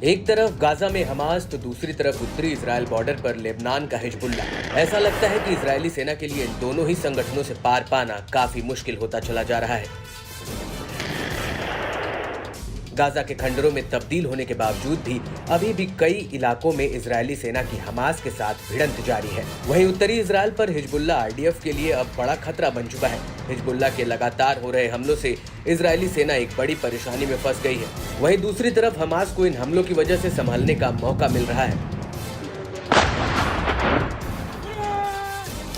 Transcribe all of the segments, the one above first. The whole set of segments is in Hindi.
एक तरफ गाजा में हमास तो दूसरी तरफ उत्तरी इजराइल बॉर्डर पर लेबनान का हिजबुल्ला। ऐसा लगता है कि इजरायली सेना के लिए इन दोनों ही संगठनों से पार पाना काफी मुश्किल होता चला जा रहा है। गाजा के खंडरों में तब्दील होने के बावजूद भी अभी भी कई इलाकों में इजरायली सेना की हमास के साथ भिड़ंत जारी है। वहीं उत्तरी इजराइल पर हिजबुल्ला आईडीएफ के लिए अब बड़ा खतरा बन चुका है। हिजबुल्ला के लगातार हो रहे हमलों से इजरायली सेना एक बड़ी परेशानी में फंस गई है। वहीं दूसरी तरफ हमास को इन हमलों की वजह से संभलने का मौका मिल रहा है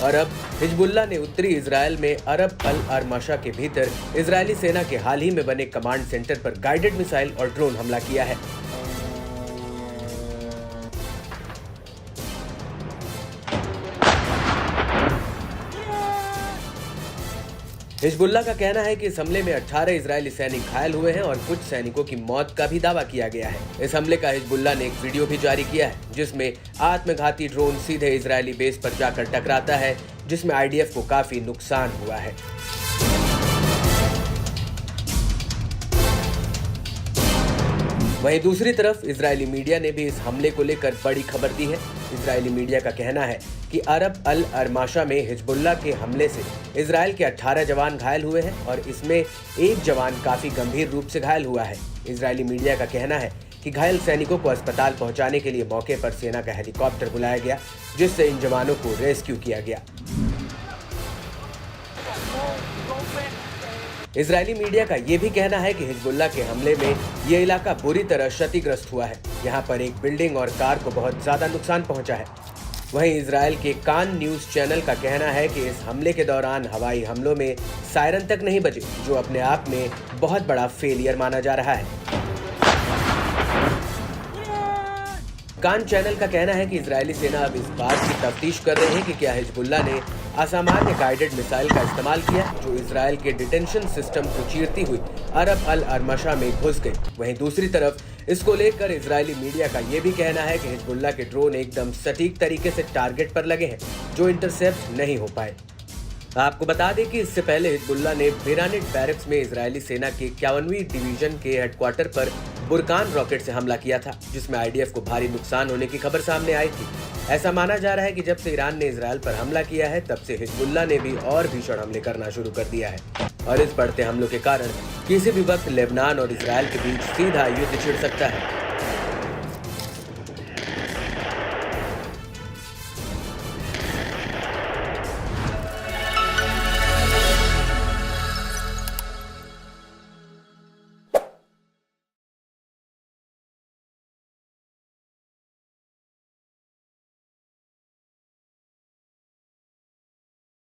और अब हिजबुल्ला ने उत्तरी इजराइल में अरब अल अरमाशा के भीतर इजरायली सेना के हाल ही में बने कमांड सेंटर पर गाइडेड मिसाइल और ड्रोन हमला किया है। हिजबुल्ला का कहना है कि इस हमले में 18 इजरायली सैनिक घायल हुए हैं और कुछ सैनिकों की मौत का भी दावा किया गया है। इस हमले का हिजबुल्ला ने एक वीडियो भी जारी किया है जिसमें आत्मघाती ड्रोन सीधे इजरायली बेस पर जाकर टकराता है, जिसमें आईडीएफ को काफी नुकसान हुआ है। वहीं दूसरी तरफ इजरायली मीडिया ने भी इस हमले को लेकर बड़ी खबर दी है। इजरायली मीडिया का कहना है कि अरब अल अरमाशा में हिजबुल्ला के हमले से इजरायल के 18 जवान घायल हुए हैं और इसमें एक जवान काफी गंभीर रूप से घायल हुआ है। इजरायली मीडिया का कहना है कि घायल सैनिकों को अस्पताल पहुंचाने के लिए मौके पर सेना का हेलीकॉप्टर बुलाया गया, जिससे इन जवानों को रेस्क्यू किया गया। इजरायली मीडिया का ये भी कहना है कि हिजबुल्ला के हमले में ये इलाका बुरी तरह क्षतिग्रस्त हुआ है। यहाँ पर एक बिल्डिंग और कार को बहुत ज्यादा नुकसान पहुंचा है। वहीं इजरायल के कान न्यूज चैनल का कहना है कि इस हमले के दौरान हवाई हमलों में सायरन तक नहीं बजे, जो अपने आप में बहुत बड़ा फेलियर माना जा रहा है। कान चैनल का कहना है कि इजरायली सेना अब इस बात की तफ्तीश कर रही है कि क्या हिजबुल्ला ने असामान्य गाइडेड मिसाइल का इस्तेमाल किया जो इजरायल के डिटेंशन सिस्टम को चीरती हुई अरब अल अरमाशा में घुस गई। वहीं दूसरी तरफ इसको लेकर इजरायली मीडिया का ये भी कहना है कि हिजबुल्ला के ड्रोन एकदम सटीक तरीके से टारगेट पर लगे हैं, जो इंटरसेप्ट नहीं हो पाए। आपको बता दें कि इससे पहले हिजबुल्ला ने बेरानिट बैरक्स में इजरायली सेना के 51वीं डिवीजन के हेडक्वार्टर पर बुरकान रॉकेट से हमला किया था, जिसमें आईडीएफ को भारी नुकसान होने की खबर सामने आई थी। ऐसा माना जा रहा है कि जब से ईरान ने इजरायल पर हमला किया है, तब से हिजबुल्ला ने भी और भीषण हमले करना शुरू कर दिया है और इस बढ़ते हमलों के कारण किसी भी वक्त लेबनान और इजरायल के बीच सीधा युद्ध छिड़ सकता है।